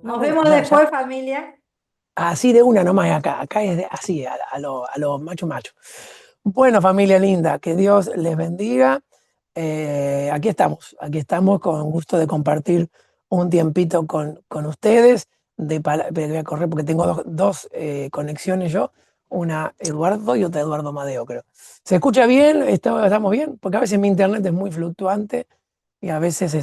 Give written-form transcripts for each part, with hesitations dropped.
Nos Bueno, vemos ya, ya. después, familia. Así de una nomás acá. Acá es así, a lo macho macho. Bueno, familia linda, que Dios les bendiga. Aquí estamos con gusto de compartir un tiempito con ustedes. Voy a correr porque tengo dos conexiones yo, una Eduardo y otra Eduardo Madeo, creo. ¿Se escucha bien? ¿Estamos bien? Porque a veces mi internet es muy fluctuante y a veces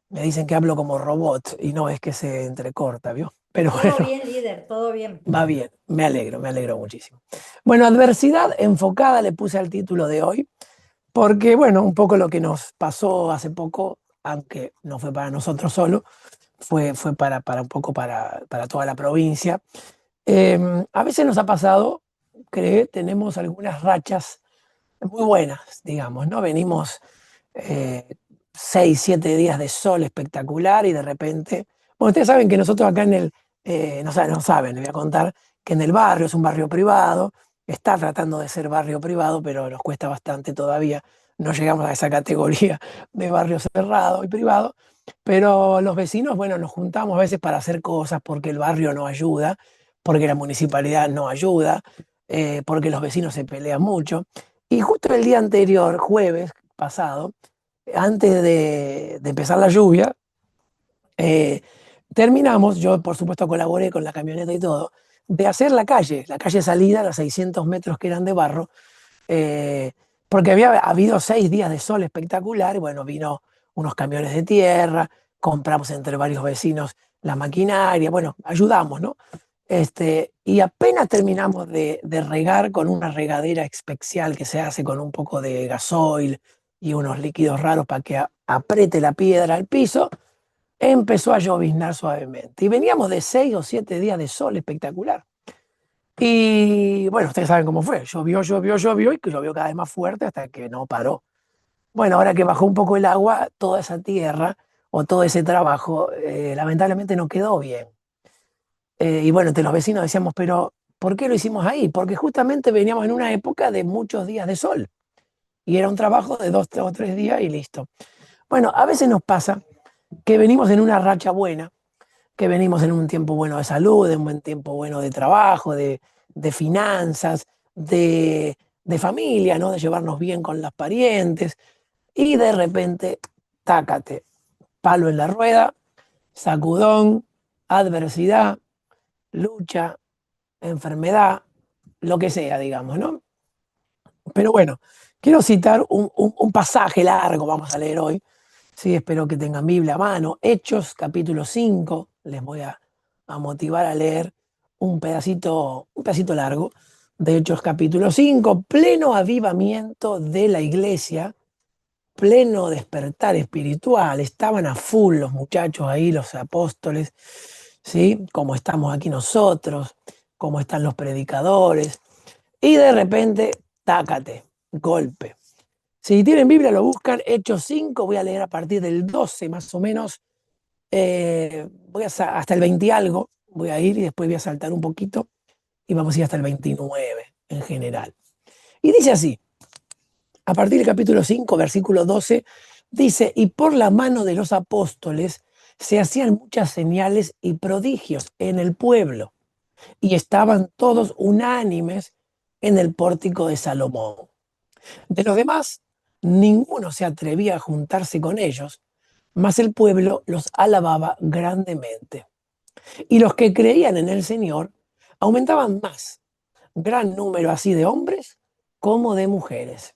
me dicen que hablo como robot y no es que se entrecorta, ¿vio? Pero Todo bueno, bien, líder, todo bien. va bien, me alegro muchísimo. Bueno, adversidad enfocada le puse al título de hoy, porque bueno, un poco lo que nos pasó hace poco, aunque no fue para nosotros solo, fue para un poco para toda la provincia. A veces nos ha pasado que tenemos algunas rachas muy buenas, digamos, ¿no? Venimos eh, 6, 7 días de sol espectacular y de repente, bueno, ustedes saben que nosotros acá no saben, les voy a contar que en el barrio, es un barrio privado, está tratando de ser barrio privado, pero nos cuesta bastante todavía, no llegamos a esa categoría de barrio cerrado y privado, pero los vecinos, bueno, nos juntamos a veces para hacer cosas porque el barrio no ayuda, porque la municipalidad no ayuda, porque los vecinos se pelean mucho. Y justo el día anterior, jueves pasado, antes de empezar la lluvia, eh, terminamos, yo por supuesto colaboré con la camioneta y todo, de hacer la calle salida, los 600 metros que eran de barro, eh, porque había habido 6 días de sol espectacular, y bueno, vino unos camiones de tierra, compramos entre varios vecinos la maquinaria, bueno, ayudamos, ¿no? Y apenas terminamos de regar con una regadera especial que se hace con un poco de gasoil y unos líquidos raros para que apriete la piedra al piso, empezó a lloviznar suavemente. Y veníamos de 6 o 7 días de sol espectacular. Y bueno, ustedes saben cómo fue. Llovió, llovió, llovió y que llovió cada vez más fuerte hasta que no paró. Bueno, ahora que bajó un poco el agua, toda esa tierra o todo ese trabajo lamentablemente no quedó bien. Y bueno, entre los vecinos decíamos, pero ¿por qué lo hicimos ahí? Porque justamente veníamos en una época de muchos días de sol y era un trabajo de 2 o 3 días y listo. Bueno, a veces nos pasa que venimos en una racha buena, que venimos en un tiempo bueno de salud, en un buen tiempo bueno de trabajo, de finanzas, de familia, ¿no? De llevarnos bien con las parientes y de repente, tácate, palo en la rueda, sacudón, adversidad, lucha, enfermedad, lo que sea, digamos, ¿no? Pero bueno, quiero citar un pasaje largo, vamos a leer hoy, sí, espero que tengan Biblia a mano, Hechos capítulo 5, les voy a motivar a leer un pedacito largo de Hechos capítulo 5, pleno avivamiento de la iglesia, pleno despertar espiritual, estaban a full los muchachos ahí, los apóstoles, ¿sí? Como estamos aquí nosotros, como están los predicadores, y de repente, tácate, golpe. Si tienen Biblia, lo buscan, Hechos 5, voy a leer a partir del 12 más o menos, hasta el 20 y algo, voy a ir y después voy a saltar un poquito y vamos a ir hasta el 29 en general. Y dice así, a partir del capítulo 5, versículo 12, dice, y por la mano de los apóstoles se hacían muchas señales y prodigios en el pueblo, y estaban todos unánimes en el pórtico de Salomón. De los demás, ninguno se atrevía a juntarse con ellos, mas el pueblo los alababa grandemente. Y los que creían en el Señor aumentaban más, gran número así de hombres como de mujeres.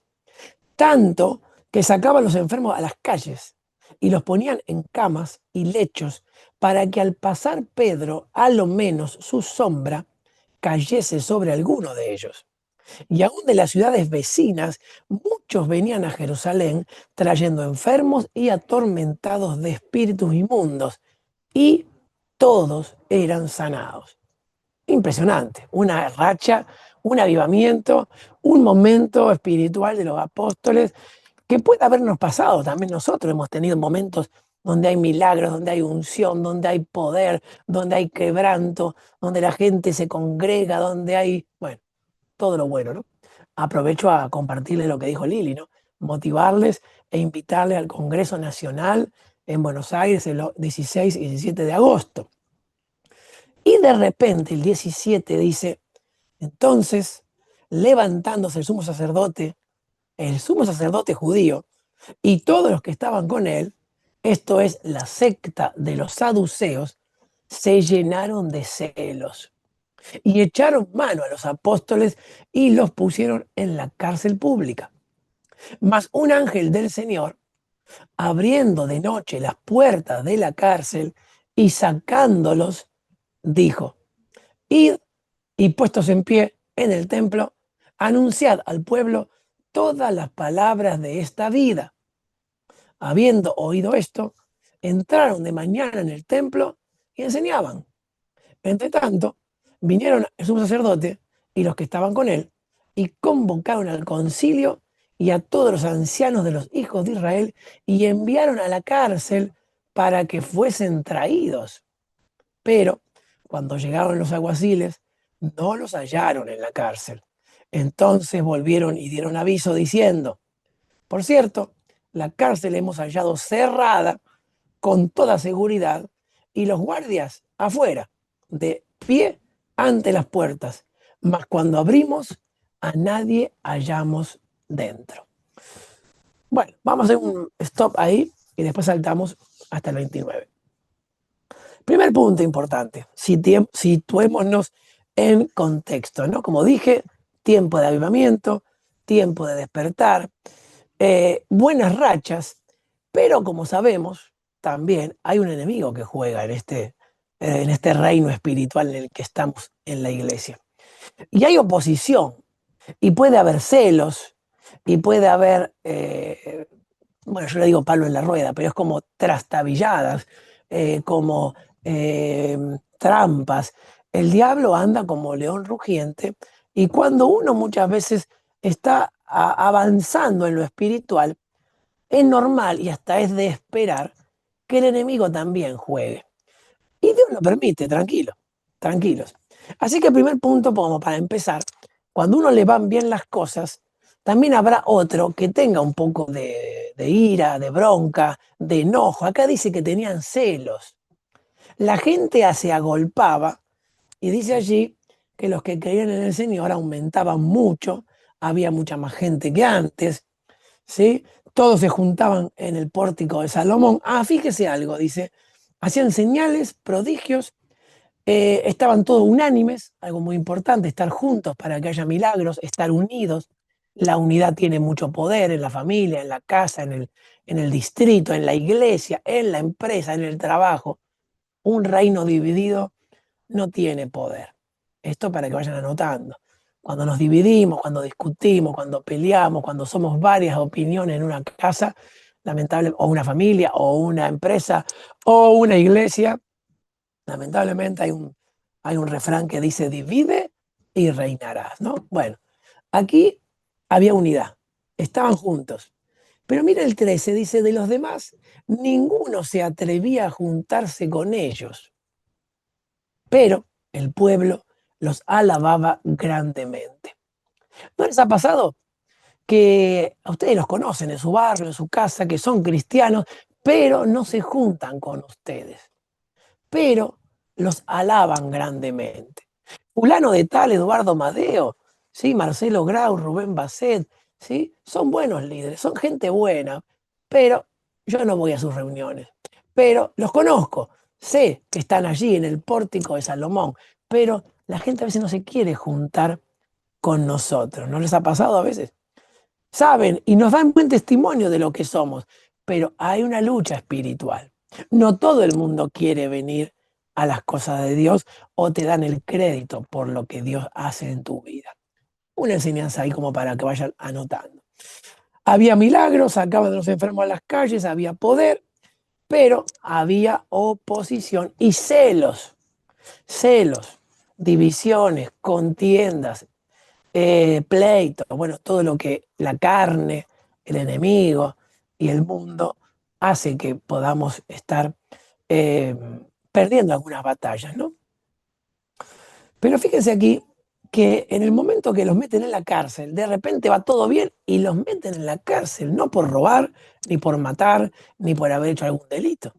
Tanto que sacaban los enfermos a las calles y los ponían en camas y lechos para que al pasar Pedro, a lo menos su sombra cayese sobre alguno de ellos. Y aún de las ciudades vecinas, muchos venían a Jerusalén trayendo enfermos y atormentados de espíritus inmundos, y todos eran sanados. Impresionante, una racha, un avivamiento, un momento espiritual de los apóstoles que puede habernos pasado. También nosotros hemos tenido momentos donde hay milagros, donde hay unción, donde hay poder, donde hay quebranto, donde la gente se congrega, donde hay, bueno, todo lo bueno, ¿no? Aprovecho a compartirles lo que dijo Lili, ¿no? Motivarles e invitarles al Congreso Nacional en Buenos Aires el 16 y 17 de agosto. Y de repente el 17 dice, entonces, levantándose el sumo sacerdote judío, y todos los que estaban con él, esto es la secta de los saduceos, se llenaron de celos y echaron mano a los apóstoles y los pusieron en la cárcel pública. Mas un ángel del Señor, abriendo de noche las puertas de la cárcel y sacándolos, dijo, id y puestos en pie en el templo, anunciad al pueblo todas las palabras de esta vida. Habiendo oído esto, entraron de mañana en el templo y enseñaban. Entre tanto, vinieron el sumo sacerdote y los que estaban con él y convocaron al concilio y a todos los ancianos de los hijos de Israel y enviaron a la cárcel para que fuesen traídos. Pero cuando llegaron los alguaciles, no los hallaron en la cárcel. Entonces volvieron y dieron aviso diciendo, por cierto, la cárcel hemos hallado cerrada con toda seguridad y los guardias afuera, de pie ante las puertas. Mas cuando abrimos, a nadie hallamos dentro. Bueno, vamos a hacer un stop ahí y después saltamos hasta el 29. Primer punto importante, situémonos en contexto, ¿no? Como dije, tiempo de avivamiento, tiempo de despertar, buenas rachas, pero como sabemos, también hay un enemigo que juega en este reino espiritual en el que estamos en la iglesia. Y hay oposición, y puede haber celos, y puede haber, bueno, yo le digo palo en la rueda, pero es como trastabilladas, como trampas. El diablo anda como león rugiente, y cuando uno muchas veces está avanzando en lo espiritual, es normal y hasta es de esperar que el enemigo también juegue. Y Dios lo permite, tranquilo, tranquilos. Así que el primer punto, como para empezar, cuando uno le van bien las cosas, también habrá otro que tenga un poco de ira, de bronca, de enojo. Acá dice que tenían celos. La gente se agolpaba y dice allí que los que creían en el Señor aumentaban mucho, había mucha más gente que antes, ¿sí? Todos se juntaban en el pórtico de Salomón. Ah, fíjese algo, dice, hacían señales, prodigios, estaban todos unánimes, algo muy importante, estar juntos para que haya milagros, estar unidos. La unidad tiene mucho poder en la familia, en la casa, en el distrito, en la iglesia, en la empresa, en el trabajo. Un reino dividido no tiene poder. Esto para que vayan anotando. Cuando nos dividimos, cuando discutimos, cuando peleamos, cuando somos varias opiniones en una casa, lamentable, o una familia, o una empresa, o una iglesia, lamentablemente hay un refrán que dice divide y reinarás, ¿no? Bueno, aquí había unidad, estaban juntos. Pero mira el 13, dice, de los demás, ninguno se atrevía a juntarse con ellos, pero el pueblo los alababa grandemente. ¿No les ha pasado que a ustedes los conocen en su barrio, en su casa, que son cristianos, pero no se juntan con ustedes, pero los alaban grandemente? Fulano de tal, Eduardo Madeo, ¿sí? Marcelo Grau, Rubén Basset, ¿sí? Son buenos líderes, son gente buena, pero yo no voy a sus reuniones. Pero los conozco, sé que están allí en el pórtico de Salomón, pero la gente a veces no se quiere juntar con nosotros. ¿No les ha pasado a veces? Saben y nos dan buen testimonio de lo que somos, pero hay una lucha espiritual. No todo el mundo quiere venir a las cosas de Dios o te dan el crédito por lo que Dios hace en tu vida. Una enseñanza ahí como para que vayan anotando. Había milagros, sacaban de los enfermos a las calles, había poder, pero había oposición y celos, divisiones, contiendas, pleitos, bueno, todo lo que la carne, el enemigo y el mundo hace que podamos estar eh, perdiendo algunas batallas, ¿no? Pero fíjense aquí que en el momento que los meten en la cárcel, de repente va todo bien y los meten en la cárcel, no por robar, ni por matar, ni por haber hecho algún delito,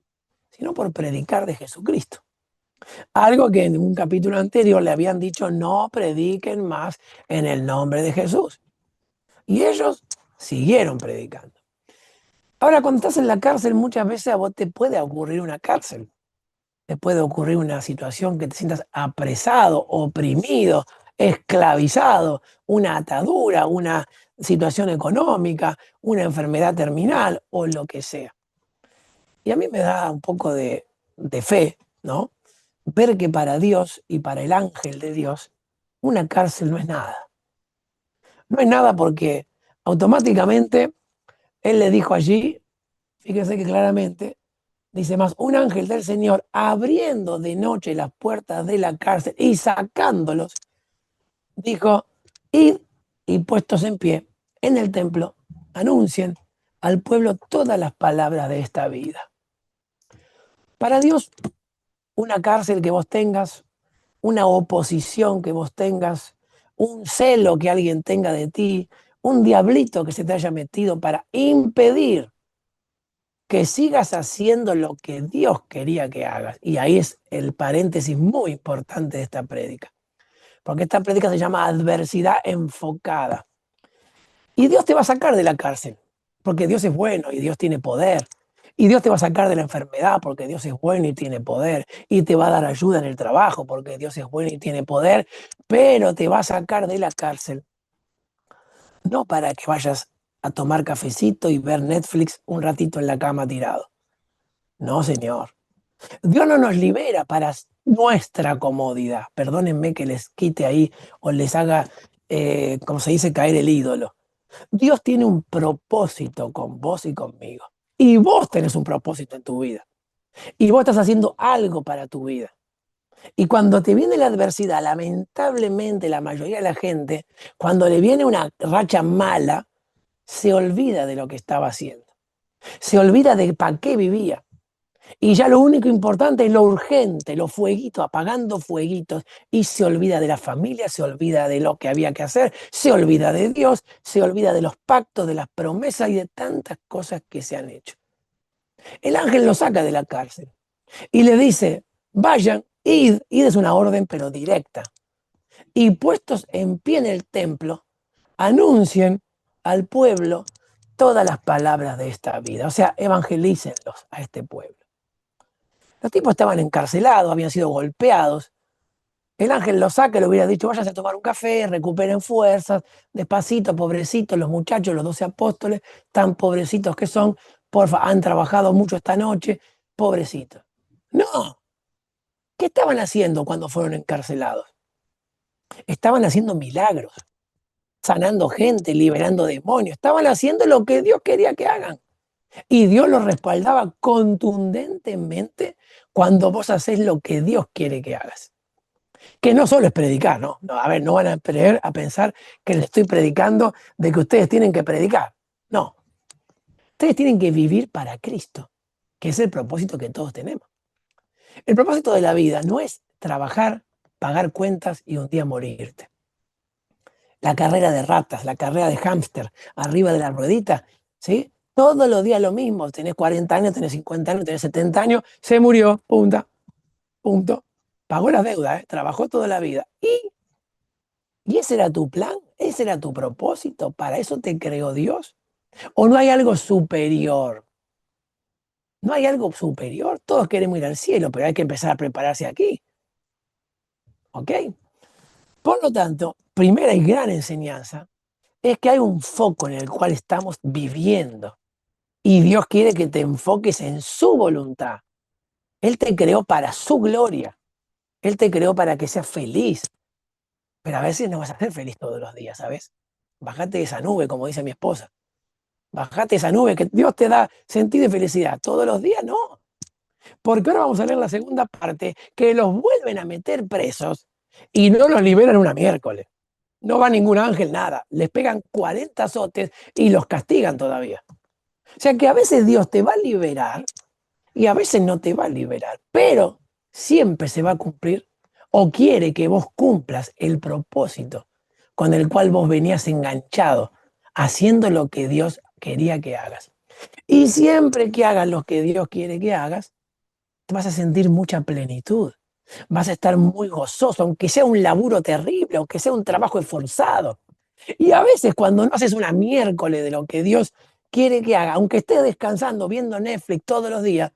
sino por predicar de Jesucristo. Algo que en un capítulo anterior le habían dicho, no prediquen más en el nombre de Jesús. Y ellos siguieron predicando. Ahora, cuando estás en la cárcel, muchas veces a vos te puede ocurrir una cárcel. Te puede ocurrir una situación que te sientas apresado, oprimido, esclavizado, una atadura, una situación económica, una enfermedad terminal o lo que sea. Y a mí me da un poco de fe, ¿no? Ver que para Dios y para el ángel de Dios, una cárcel no es nada. No es nada porque automáticamente él le dijo allí, fíjese que claramente, dice más, un ángel del Señor abriendo de noche las puertas de la cárcel y sacándolos, dijo, id y puestos en pie en el templo, anuncien al pueblo todas las palabras de esta vida. Para Dios, una cárcel que vos tengas, una oposición que vos tengas, un celo que alguien tenga de ti, un diablito que se te haya metido para impedir que sigas haciendo lo que Dios quería que hagas. Y ahí es el paréntesis muy importante de esta prédica, porque esta prédica se llama adversidad enfocada. Y Dios te va a sacar de la cárcel, porque Dios es bueno y Dios tiene poder. Y Dios te va a sacar de la enfermedad porque Dios es bueno y tiene poder. Y te va a dar ayuda en el trabajo porque Dios es bueno y tiene poder. Pero te va a sacar de la cárcel, no para que vayas a tomar cafecito y ver Netflix un ratito en la cama tirado. No, señor. Dios no nos libera para nuestra comodidad. Perdónenme que les quite ahí o les haga, como se dice, caer el ídolo. Dios tiene un propósito con vos y conmigo. Y vos tenés un propósito en tu vida. Y vos estás haciendo algo para tu vida. Y cuando te viene la adversidad, lamentablemente la mayoría de la gente, cuando le viene una racha mala, se olvida de lo que estaba haciendo. Se olvida de para qué vivía. Y ya lo único importante es lo urgente, los fueguitos, apagando fueguitos. Y se olvida de la familia, se olvida de lo que había que hacer, se olvida de Dios, se olvida de los pactos, de las promesas y de tantas cosas que se han hecho. El ángel lo saca de la cárcel y le dice, vayan, id es una orden pero directa. Y puestos en pie en el templo, anuncien al pueblo todas las palabras de esta vida. O sea, evangelícenlos a este pueblo. Los tipos estaban encarcelados, habían sido golpeados. El ángel los saca y le hubiera dicho, váyanse a tomar un café, recuperen fuerzas, despacito, pobrecitos, los muchachos, los 12 apóstoles, tan pobrecitos que son, porfa, han trabajado mucho esta noche, pobrecitos. No, ¿qué estaban haciendo cuando fueron encarcelados? Estaban haciendo milagros, sanando gente, liberando demonios, estaban haciendo lo que Dios quería que hagan. Y Dios los respaldaba contundentemente cuando vos haces lo que Dios quiere que hagas. Que no solo es predicar, ¿no? No, a ver, no van a pensar que les estoy predicando de que ustedes tienen que predicar. No, ustedes tienen que vivir para Cristo, que es el propósito que todos tenemos. El propósito de la vida no es trabajar, pagar cuentas y un día morirte. La carrera de ratas, la carrera de hámster, arriba de la ruedita, ¿sí? Todos los días lo mismo. Tenés 40 años, tenés 50 años, tenés 70 años, se murió, punta, punto. Pagó las deudas, ¿eh? Trabajó toda la vida. ¿Y ese era tu plan? ¿Ese era tu propósito? ¿Para eso te creó Dios? ¿O no hay algo superior? ¿No hay algo superior? Todos queremos ir al cielo, pero hay que empezar a prepararse aquí. ¿Ok? Por lo tanto, primera y gran enseñanza es que hay un foco en el cual estamos viviendo. Y Dios quiere que te enfoques en su voluntad. Él te creó para su gloria. Él te creó para que seas feliz. Pero a veces no vas a ser feliz todos los días, ¿sabes? Bájate de esa nube, como dice mi esposa. Bajate esa nube que Dios te da sentido y felicidad. Todos los días no. Porque ahora vamos a leer la segunda parte, que los vuelven a meter presos y no los liberan una miércoles. No va ningún ángel, nada. Les pegan 40 azotes y los castigan todavía. O sea que a veces Dios te va a liberar y a veces no te va a liberar. Pero siempre se va a cumplir o quiere que vos cumplas el propósito con el cual vos venías enganchado, haciendo lo que Dios quería que hagas. Y siempre que hagas lo que Dios quiere que hagas, te vas a sentir mucha plenitud. Vas a estar muy gozoso, aunque sea un laburo terrible, aunque sea un trabajo esforzado. Y a veces cuando no haces una miércoles de lo que Dios quiere que haga, aunque estés descansando viendo Netflix todos los días,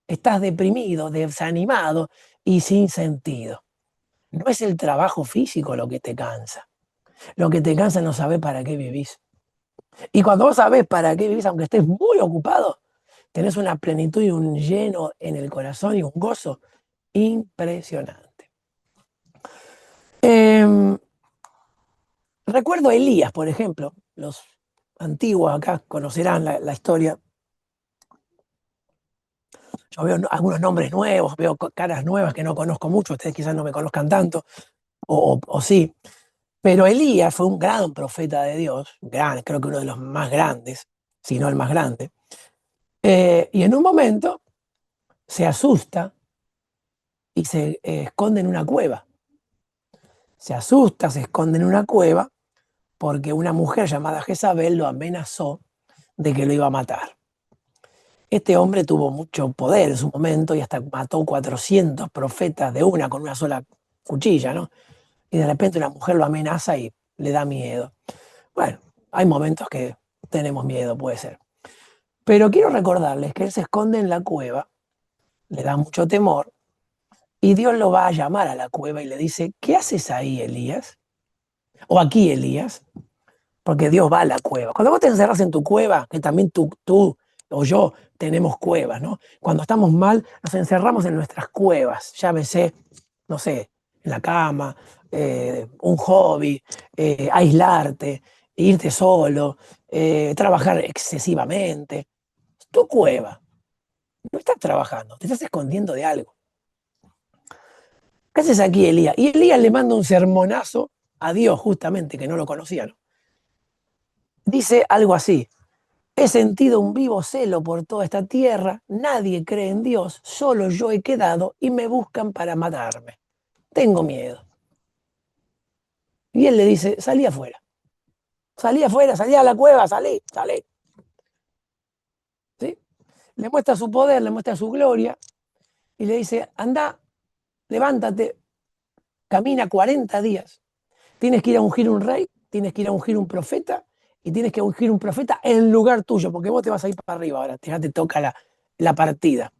estás deprimido, desanimado y sin sentido. No es el trabajo físico lo que te cansa. Lo que te cansa es no saber para qué vivís. Y cuando vos sabés para qué vivís, aunque estés muy ocupado, tenés una plenitud y un lleno en el corazón y un gozo impresionante. Eh, Recuerdo a Elías, por ejemplo. Los antiguos acá conocerán la historia. Yo veo algunos nombres nuevos, veo caras nuevas que no conozco mucho, ustedes quizás no me conozcan tanto, o sí. Pero Elías fue un gran profeta de Dios, gran, creo que uno de los más grandes, si no el más grande. Y en un momento se asusta y se esconde en una cueva. Se asusta, se esconde en una cueva porque una mujer llamada Jezabel lo amenazó de que lo iba a matar. Este hombre tuvo mucho poder en su momento y hasta mató 400 profetas de una con una sola cuchilla, ¿no? Y de repente una mujer lo amenaza y le da miedo. Bueno, hay momentos que tenemos miedo, puede ser. Pero quiero recordarles que él se esconde en la cueva, le da mucho temor, y Dios lo va a llamar a la cueva y le dice, ¿qué haces ahí, Elías? O aquí, Elías, porque Dios va a la cueva. Cuando vos te encerras en tu cueva, que también tú o yo tenemos cuevas, ¿no? Cuando estamos mal, nos encerramos en nuestras cuevas, llámese, no sé, en la cama, un hobby, aislarte, irte solo, trabajar excesivamente. Tu cueva, no estás trabajando, te estás escondiendo de algo. ¿Qué haces aquí, Elías? Y Elías le manda un sermonazo a Dios, justamente, que no lo conocía, ¿no? Dice algo así: he sentido un vivo celo por toda esta tierra, nadie cree en Dios, solo yo he quedado y me buscan para matarme. Tengo miedo. Y él le dice, salí afuera, salí a la cueva, salí, salí. ¿Sí? Le muestra su poder, le muestra su gloria y le dice, anda, levántate, camina 40 días. Tienes que ir a ungir un rey, tienes que ir a ungir un profeta y tienes que ungir un profeta en lugar tuyo, porque vos te vas a ir para arriba ahora, ya te toca la partida.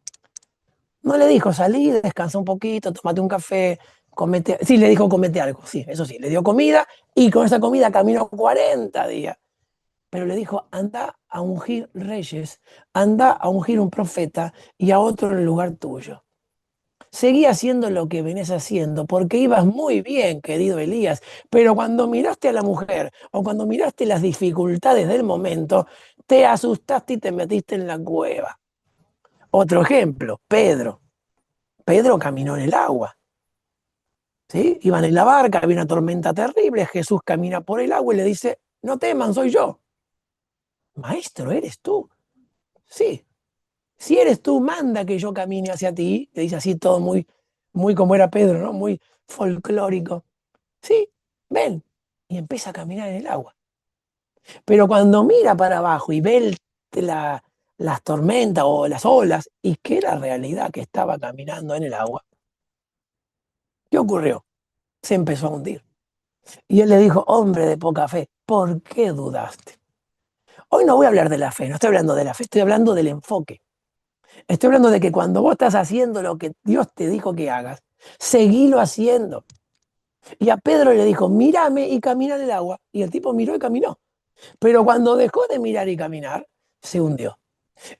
No le dijo, salí, descansa un poquito, tomate un café, comete. Sí, le dijo, comete algo, sí, eso sí, le dio comida y con esa comida caminó 40 días. Pero le dijo, anda a ungir reyes, anda a ungir un profeta y a otro en lugar tuyo. Seguí haciendo lo que venís haciendo, porque ibas muy bien, querido Elías, pero cuando miraste a la mujer o cuando miraste las dificultades del momento, te asustaste y te metiste en la cueva. Otro ejemplo, Pedro. Pedro caminó en el agua, ¿sí? Iban en la barca, había una tormenta terrible, Jesús camina por el agua y le dice, no teman, soy yo. Maestro, ¿eres tú? Sí. Si eres tú, manda que yo camine hacia ti. Le dice así todo muy, muy como era Pedro, ¿no? Muy folclórico. Sí, ven. Y empieza a caminar en el agua. Pero cuando mira para abajo y ve las tormentas o las olas y que era realidad que estaba caminando en el agua, ¿qué ocurrió? Se empezó a hundir. Y él le dijo, hombre de poca fe, ¿por qué dudaste? Hoy no voy a hablar de la fe, no estoy hablando de la fe, estoy hablando del enfoque. Estoy hablando de que cuando vos estás haciendo lo que Dios te dijo que hagas, seguilo haciendo. Y a Pedro le dijo, mírame y camina en el agua. Y el tipo miró y caminó. Pero cuando dejó de mirar y caminar, se hundió.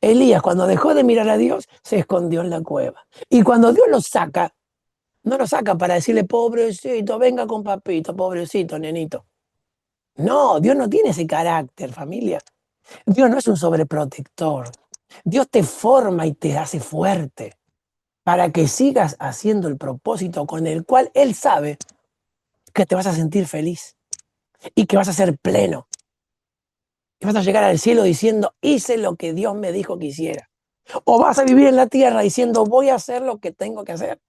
Elías, cuando dejó de mirar a Dios, se escondió en la cueva. Y cuando Dios lo saca, no lo saca para decirle, pobrecito, venga con papito, pobrecito, nenito. No, Dios no tiene ese carácter, familia. Dios no es un sobreprotector. Dios te forma y te hace fuerte para que sigas haciendo el propósito con el cual Él sabe que te vas a sentir feliz y que vas a ser pleno. Y vas a llegar al cielo diciendo, hice lo que Dios me dijo que hiciera. O vas a vivir en la tierra diciendo, voy a hacer lo que tengo que hacer.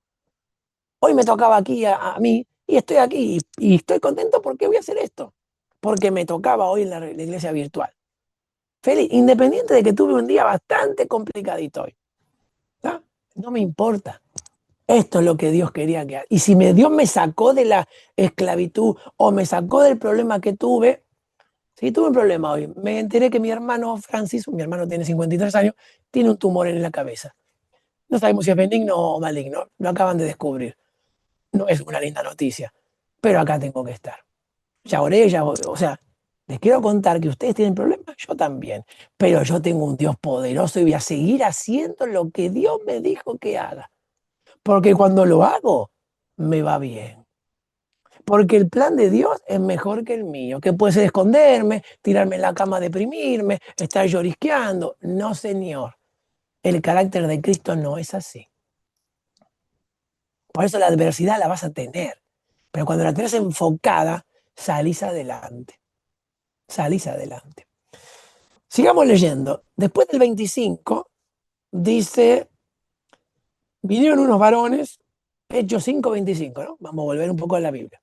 Hoy me tocaba aquí a mí y estoy aquí y estoy contento porque voy a hacer esto. Porque me tocaba hoy en la iglesia virtual. Feliz, independiente de que tuve un día bastante complicadito hoy. ¿No? No me importa. Esto es lo que Dios quería que haga. Y si Dios me sacó de la esclavitud o me sacó del problema que tuve, sí, tuve un problema hoy. Me enteré que mi hermano Francis, mi hermano tiene 53 años, tiene un tumor en la cabeza. No sabemos si es benigno o maligno, lo acaban de descubrir. No es una linda noticia, pero acá tengo que estar. Ya oré, o sea, les quiero contar que ustedes tienen problemas, yo también, pero yo tengo un Dios poderoso y voy a seguir haciendo lo que Dios me dijo que haga, porque cuando lo hago, me va bien. Porque el plan de Dios es mejor que el mío, que puede ser esconderme, tirarme en la cama, deprimirme, estar llorisqueando. No, señor, el carácter de Cristo no es así. Por eso la adversidad la vas a tener, pero cuando la tenés enfocada, salís adelante, salís adelante. Sigamos leyendo. Después del 25, dice, vinieron unos varones, Hechos 5:25, ¿no? Vamos a volver un poco a la Biblia.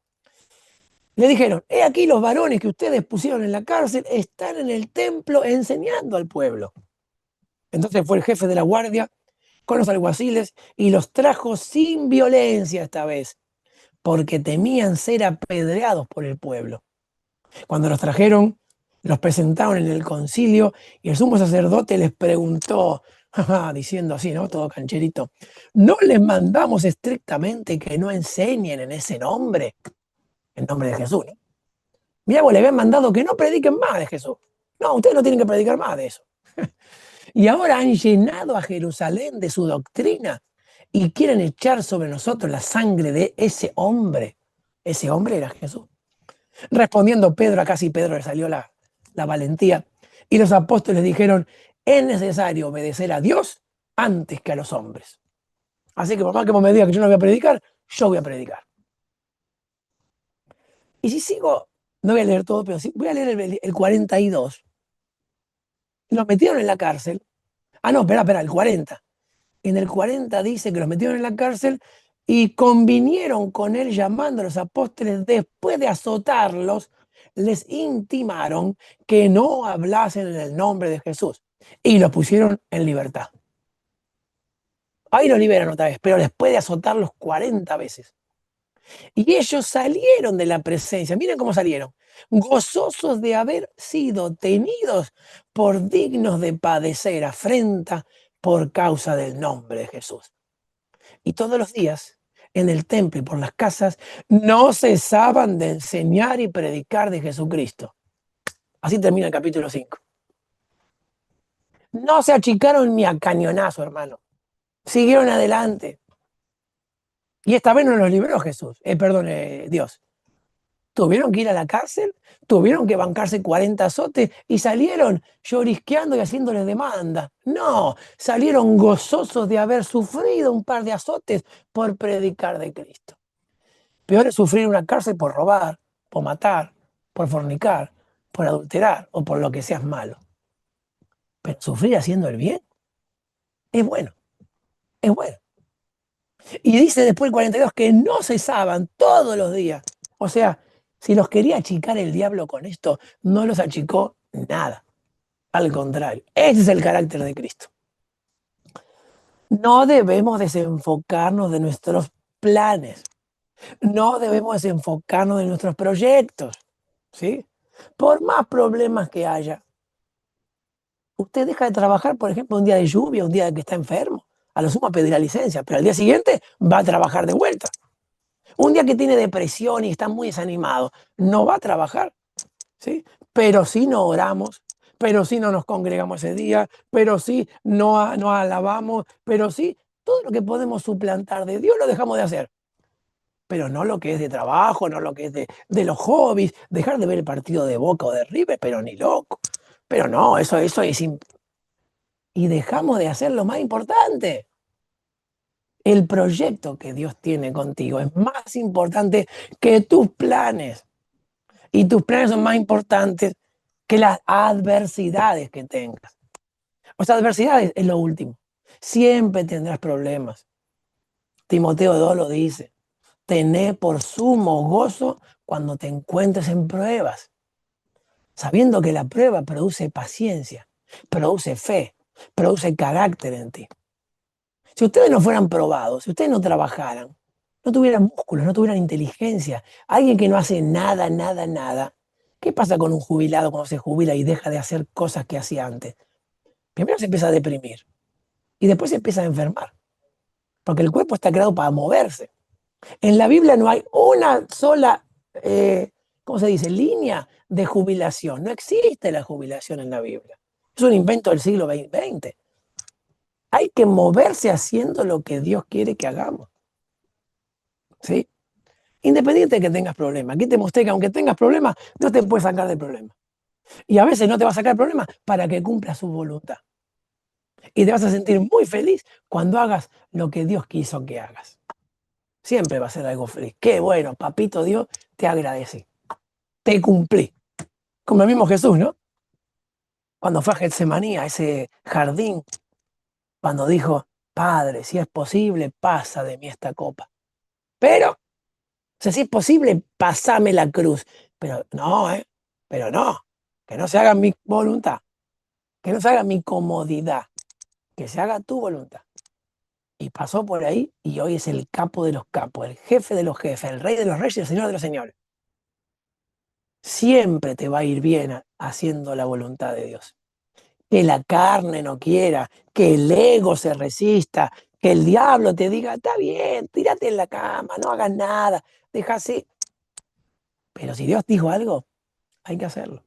Le dijeron, he aquí los varones que ustedes pusieron en la cárcel están en el templo enseñando al pueblo. Entonces fue el jefe de la guardia con los alguaciles y los trajo sin violencia esta vez, porque temían ser apedreados por el pueblo. Cuando los trajeron, los presentaron en el concilio y el sumo sacerdote les preguntó, diciendo así, ¿no? Todo cancherito, ¿no les mandamos estrictamente que no enseñen en ese nombre? El nombre de Jesús, ¿no? Mira, vos le habían mandado que no prediquen más de Jesús. No, ustedes no tienen que predicar más de eso. Y ahora han llenado a Jerusalén de su doctrina y quieren echar sobre nosotros la sangre de ese hombre. Ese hombre era Jesús. Respondiendo Pedro, acá sí Pedro le salió la valentía, y los apóstoles dijeron, es necesario obedecer a Dios antes que a los hombres. Así que por más que vos me diga que yo no voy a predicar, yo voy a predicar. Y si sigo, no voy a leer todo, pero sí, voy a leer el 42. Los metieron en la cárcel. Ah, no, espera, el 40. En el 40 dice que los metieron en la cárcel y convinieron con él llamando a los apóstoles después de azotarlos, les intimaron que no hablasen en el nombre de Jesús y los pusieron en libertad. Ahí los liberan otra vez, pero después de azotarlos 40 veces. Y ellos salieron de la presencia, miren cómo salieron, gozosos de haber sido tenidos por dignos de padecer afrenta por causa del nombre de Jesús. Y todos los días, en el templo y por las casas, no cesaban de enseñar y predicar de Jesucristo. Así termina el capítulo 5. No se achicaron ni a cañonazo, hermano. Siguieron adelante. Y esta vez no los libró Jesús, Dios. Tuvieron que ir a la cárcel, tuvieron que bancarse 40 azotes y salieron llorisqueando y haciéndole demanda. No, salieron gozosos de haber sufrido un par de azotes por predicar de Cristo. Peor es sufrir una cárcel por robar, por matar, por fornicar, por adulterar o por lo que seas malo. Pero sufrir haciendo el bien es bueno, es bueno. Y dice después el 42 que no cesaban todos los días. O sea, si los quería achicar el diablo con esto, no los achicó nada. Al contrario, ese es el carácter de Cristo. No debemos desenfocarnos de nuestros planes. No debemos desenfocarnos de nuestros proyectos. ¿Sí? Por más problemas que haya, usted deja de trabajar, por ejemplo, un día de lluvia, un día que está enfermo. A lo sumo pedirá licencia, pero al día siguiente va a trabajar de vuelta. Un día que tiene depresión y está muy desanimado, no va a trabajar, ¿sí? Pero sí no oramos, pero sí no nos congregamos ese día, pero sí no alabamos, pero sí todo lo que podemos suplantar de Dios lo dejamos de hacer. Pero no lo que es de trabajo, no lo que es de los hobbies, dejar de ver el partido de Boca o de River, pero ni loco. Pero no, eso es... Y dejamos de hacer lo más importante. El proyecto que Dios tiene contigo es más importante que tus planes. Y tus planes son más importantes que las adversidades que tengas. O sea, adversidades es lo último. Siempre tendrás problemas. Timoteo 2 lo dice. Tené por sumo gozo cuando te encuentres en pruebas, sabiendo que la prueba produce paciencia, produce fe, produce carácter en ti. Si ustedes no fueran probados, si ustedes no trabajaran, no tuvieran músculos, no tuvieran inteligencia, alguien que no hace nada, nada, nada, ¿qué pasa con un jubilado cuando se jubila y deja de hacer cosas que hacía antes? Primero se empieza a deprimir y después se empieza a enfermar, porque el cuerpo está creado para moverse. En la Biblia no hay una sola, ¿cómo se dice?, línea de jubilación. No existe la jubilación en la Biblia. Es un invento del siglo XX. Hay que moverse haciendo lo que Dios quiere que hagamos. ¿Sí? Independiente de que tengas problemas. Aquí te mostré que aunque tengas problemas, Dios te puede sacar del problema. Y a veces no te va a sacar problemas para que cumpla su voluntad. Y te vas a sentir muy feliz cuando hagas lo que Dios quiso que hagas. Siempre va a ser algo feliz. Qué bueno, papito Dios, te agradecí. Te cumplí. Como el mismo Jesús, ¿no? Cuando fue a Getsemaní, a ese jardín, cuando dijo, Padre, si es posible, pasa de mí esta copa. Pero, o sea, si es posible, pasame la cruz. Pero no, ¿eh? Pero no, que no se haga mi voluntad, que no se haga mi comodidad, que se haga tu voluntad. Y pasó por ahí y hoy es el capo de los capos, el jefe de los jefes, el rey de los reyes y el señor de los señores. Siempre te va a ir bien haciendo la voluntad de Dios. Que la carne no quiera, que el ego se resista, que el diablo te diga, está bien, tírate en la cama, no hagas nada, deja así. Pero si Dios dijo algo, hay que hacerlo.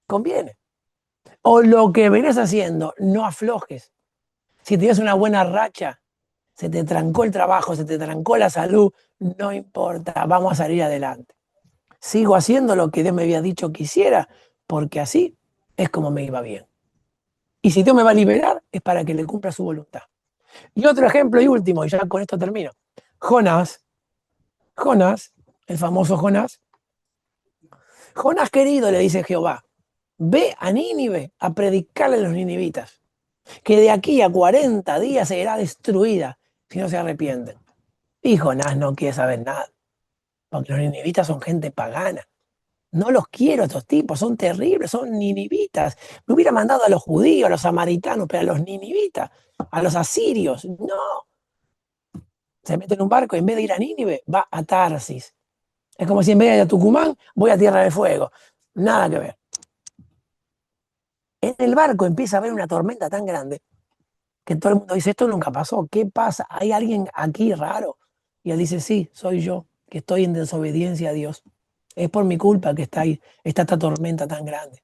Conviene. O lo que vienes haciendo, no aflojes. Si tienes una buena racha, se te trancó el trabajo, se te trancó la salud, no importa, vamos a salir adelante. Sigo haciendo lo que Dios me había dicho que hiciera, porque así es como me iba bien. Y si Dios me va a liberar, es para que le cumpla su voluntad. Y otro ejemplo y último, y ya con esto termino. Jonás, Jonás, el famoso Jonás. Jonás querido, le dice Jehová, ve a Nínive a predicarle a los ninivitas, que de aquí a 40 días será destruida si no se arrepienten. Y Jonás no quiere saber nada, porque los ninivitas son gente pagana. No los quiero a estos tipos, son terribles, son ninivitas. Me hubiera mandado a los judíos, a los samaritanos, pero a los ninivitas, a los asirios, no. Se mete en un barco y en vez de ir a Nínive, va a Tarsis. Es como si en vez de ir a Tucumán, voy a Tierra del Fuego. Nada que ver. En el barco empieza a haber una tormenta tan grande que todo el mundo dice, esto nunca pasó, ¿qué pasa? ¿Hay alguien aquí raro? Y él dice, sí, soy yo, que estoy en desobediencia a Dios. Es por mi culpa que está ahí, está esta tormenta tan grande.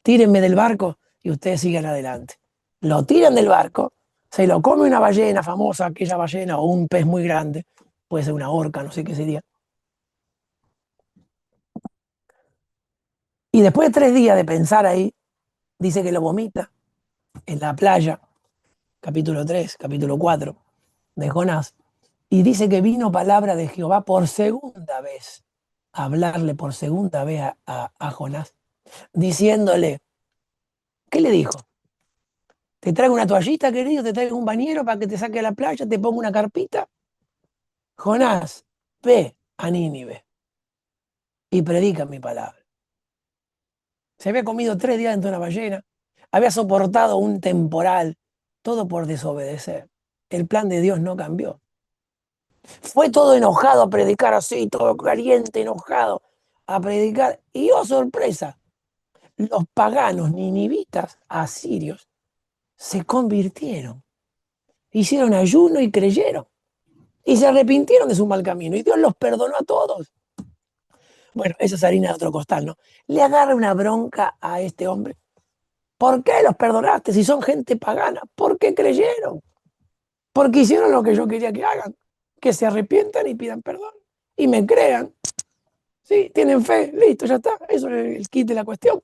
Tírenme del barco y ustedes sigan adelante. Lo tiran del barco, se lo come una ballena famosa, aquella ballena, o un pez muy grande, puede ser una orca, no sé qué sería. Y después de 3 días de pensar ahí, dice que lo vomita en la playa, capítulo 3, capítulo 4 de Jonás, y dice que vino palabra de Jehová por segunda vez, a hablarle por segunda vez a Jonás, diciéndole, ¿qué le dijo? Te traigo una toallita, querido, te traigo un bañero para que te saque a la playa, te pongo una carpita. Jonás, ve a Nínive y predica mi palabra. Se había comido 3 días dentro de una ballena, había soportado un temporal, todo por desobedecer. El plan de Dios no cambió. Fue todo enojado a predicar así, todo caliente, enojado a predicar. Y oh sorpresa, los paganos ninivitas, asirios, se convirtieron, hicieron ayuno y creyeron. Y se arrepintieron de su mal camino. Y Dios los perdonó a todos. Bueno, esa es harina de otro costal, ¿no? Le agarra una bronca a este hombre. ¿Por qué los perdonaste si son gente pagana? ¿Por qué creyeron? Porque hicieron lo que yo quería que hagan. Que se arrepientan y pidan perdón. Y me crean. Sí, tienen fe. Listo, ya está. Eso es el kit de la cuestión.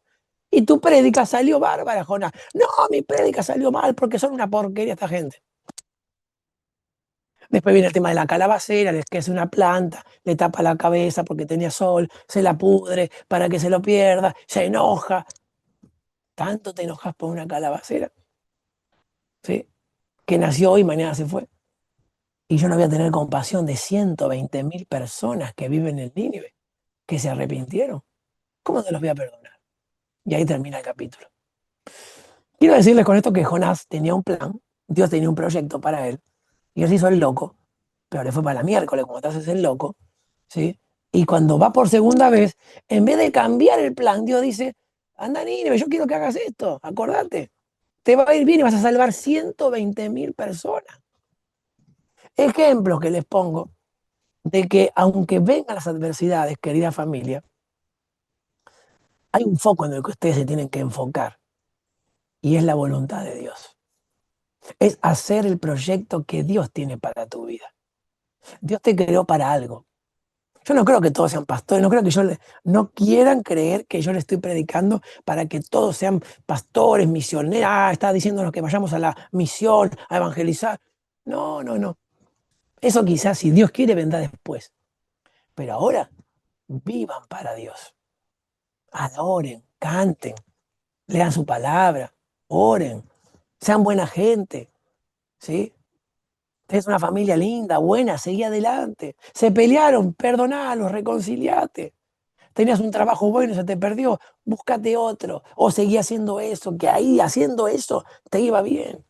Y tu prédica salió bárbara, Jonás. No, mi prédica salió mal porque son una porquería esta gente. Después viene el tema de la calabacera, que es una planta, le tapa la cabeza porque tenía sol, se la pudre para que se lo pierda, se enoja. ¿Tanto te enojas por una calabacera? ¿Sí? Que nació hoy y mañana se fue. Y yo no voy a tener compasión de 120.000 personas que viven en Nínive, que se arrepintieron. ¿Cómo te los voy a perdonar? Y ahí termina el capítulo. Quiero decirles con esto que Jonás tenía un plan. Dios tenía un proyecto para él y él se hizo el loco, pero le fue para la miércoles, como te haces el loco, ¿sí? Y cuando va por segunda vez, en vez de cambiar el plan, Dios dice, anda Nínive, yo quiero que hagas esto, acordate, te va a ir bien y vas a salvar 120.000 personas. Ejemplos que les pongo de que aunque vengan las adversidades, querida familia, hay un foco en el que ustedes se tienen que enfocar y es la voluntad de Dios. Es hacer el proyecto que Dios tiene para tu vida. Dios te creó para algo. Yo no creo que todos sean pastores, no creo que no quieran creer que yo le estoy predicando para que todos sean pastores, misioneros. Está diciéndonos que vayamos a la misión, a evangelizar. No, no, no. Eso quizás, si Dios quiere, vendrá después. Pero ahora, vivan para Dios. Adoren, canten, lean su palabra, oren, sean buena gente, ¿sí? Es una familia linda, buena, seguí adelante. Se pelearon, perdonalos, reconciliate. Tenías un trabajo bueno y se te perdió, búscate otro. O seguí haciendo eso, que ahí haciendo eso te iba bien.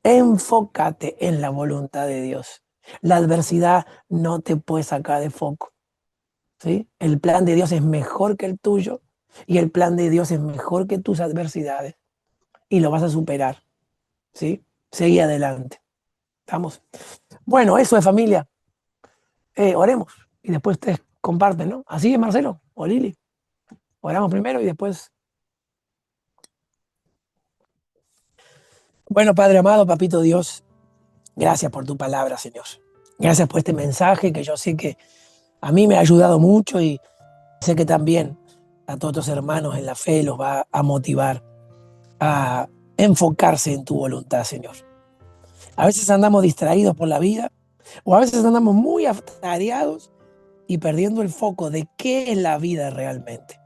Enfócate en la voluntad de Dios. La adversidad no te puede sacar de foco, ¿sí? El plan de Dios es mejor que el tuyo y el plan de Dios es mejor que tus adversidades y lo vas a superar, ¿sí? Seguí adelante. ¿Estamos? Bueno, eso es familia. Oremos y después ustedes comparten, ¿no? Así es, Marcelo o Lili. Oramos primero y después. Bueno, Padre amado, Papito Dios, gracias por tu palabra, Señor. Gracias por este mensaje que yo sé que a mí me ha ayudado mucho y sé que también a todos tus hermanos en la fe los va a motivar a enfocarse en tu voluntad, Señor. A veces andamos distraídos por la vida o a veces andamos muy atareados y perdiendo el foco de qué es la vida realmente.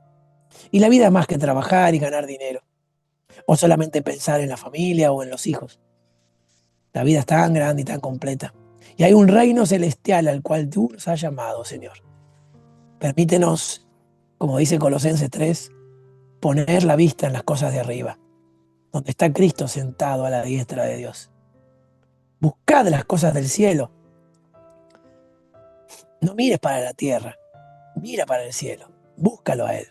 Y la vida es más que trabajar y ganar dinero o solamente pensar en la familia o en los hijos. La vida es tan grande y tan completa. Y hay un reino celestial al cual tú nos has llamado, Señor. Permítenos, como dice Colosenses 3, poner la vista en las cosas de arriba, donde está Cristo sentado a la diestra de Dios. Buscad las cosas del cielo. No mires para la tierra, mira para el cielo. Búscalo a Él.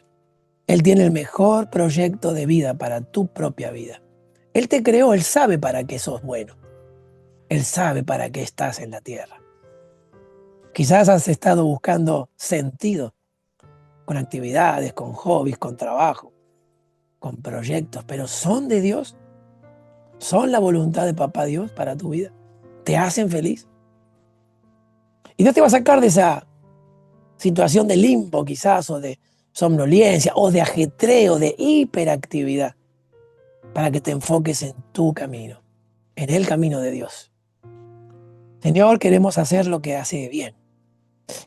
Él tiene el mejor proyecto de vida para tu propia vida. Él te creó, Él sabe para qué sos bueno. Él sabe para qué estás en la tierra. Quizás has estado buscando sentido con actividades, con hobbies, con trabajo, con proyectos, pero ¿son de Dios? ¿Son la voluntad de Papá Dios para tu vida? ¿Te hacen feliz? Y Dios te va a sacar de esa situación de limbo quizás, o de somnolencia, o de ajetreo, de hiperactividad, para que te enfoques en tu camino, en el camino de Dios. Señor, queremos hacer lo que hace bien.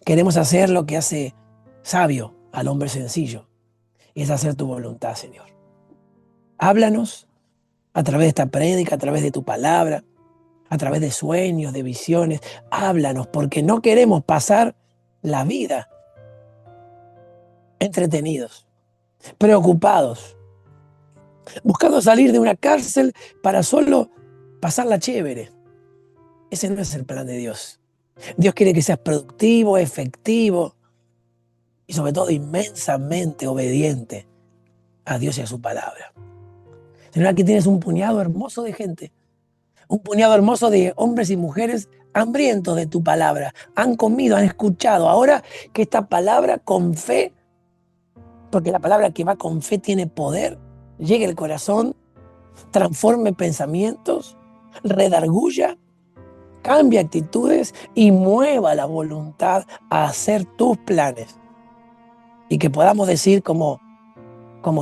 Queremos hacer lo que hace sabio al hombre sencillo. Y es hacer tu voluntad, Señor. Háblanos a través de esta prédica, a través de tu palabra, a través de sueños, de visiones. Háblanos, porque no queremos pasar la vida entretenidos, preocupados, buscando salir de una cárcel para solo pasarla chévere. Ese no es el plan de Dios. Dios quiere que seas productivo, efectivo y sobre todo inmensamente obediente a Dios y a su palabra. Señor, aquí tienes un puñado hermoso de gente, un puñado hermoso de hombres y mujeres hambrientos de tu palabra. Han comido, han escuchado. Ahora que esta palabra con fe, porque la palabra que va con fe tiene poder, llegue al corazón, transforme pensamientos, redarguya, cambie actitudes y mueva la voluntad a hacer tus planes. Y que podamos decir como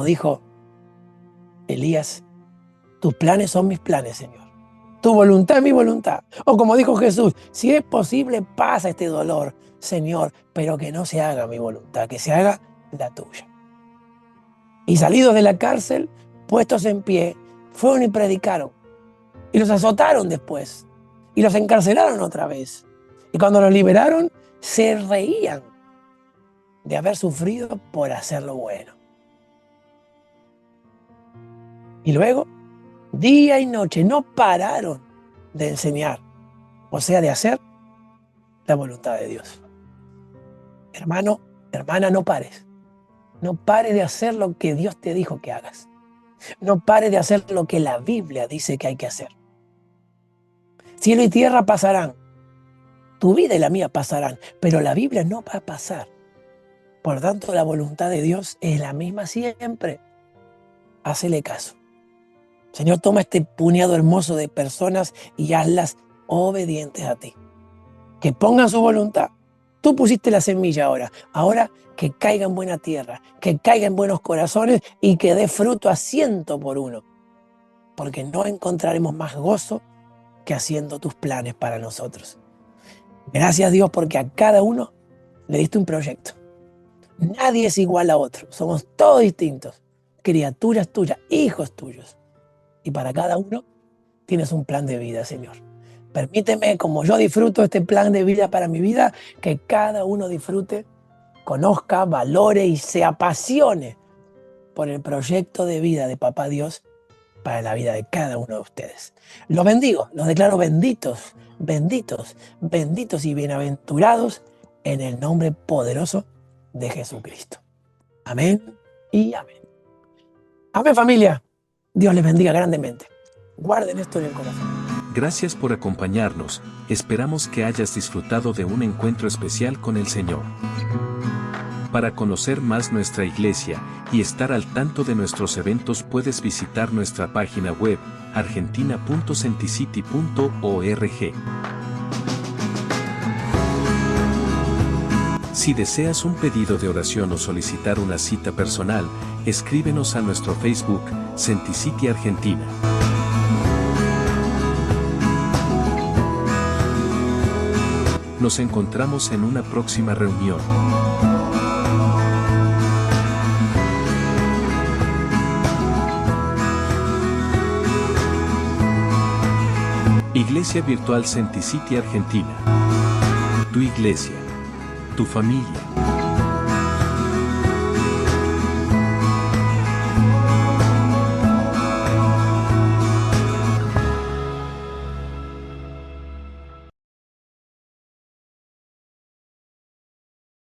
dijo Elías, tus planes son mis planes, Señor. Tu voluntad es mi voluntad. O como dijo Jesús, si es posible, pasa este dolor, Señor, pero que no se haga mi voluntad, que se haga la tuya. Y salidos de la cárcel, puestos en pie, fueron y predicaron. Y los azotaron después. Y los encarcelaron otra vez. Y cuando los liberaron, se reían de haber sufrido por hacer lo bueno. Y luego Día y noche no pararon de enseñar, o sea, de hacer la voluntad de Dios. Hermano, hermana, no pares. No pares de hacer lo que Dios te dijo que hagas. No pares de hacer lo que la Biblia dice que hay que hacer. Cielo y tierra pasarán. Tu vida y la mía pasarán, pero la Biblia no va a pasar. Por tanto, la voluntad de Dios es la misma siempre. Hácele caso. Señor, toma este puñado hermoso de personas y hazlas obedientes a ti. Que pongan su voluntad. Tú pusiste la semilla ahora. Ahora que caiga en buena tierra, que caiga en buenos corazones y que dé fruto a 100 por 1. Porque no encontraremos más gozo que haciendo tus planes para nosotros. Gracias, Dios, porque a cada uno le diste un proyecto. Nadie es igual a otro. Somos todos distintos. Criaturas tuyas, hijos tuyos. Y para cada uno tienes un plan de vida, Señor. Permíteme, como yo disfruto este plan de vida para mi vida, que cada uno disfrute, conozca, valore y se apasione por el proyecto de vida de Papá Dios para la vida de cada uno de ustedes. Los bendigo, los declaro benditos, benditos, benditos y bienaventurados en el nombre poderoso de Jesucristo. Amén y amén. Amén, familia. Dios les bendiga grandemente. Guarden esto en el corazón. Gracias por acompañarnos, esperamos que hayas disfrutado de un encuentro especial con el Señor. Para conocer más nuestra iglesia y estar al tanto de nuestros eventos puedes visitar nuestra página web argentina.centicity.org. Si deseas un pedido de oración o solicitar una cita personal, escríbenos a nuestro Facebook, Centicity Argentina. Nos encontramos en una próxima reunión. Iglesia Virtual Centicity Argentina. Tu iglesia. Tu familia.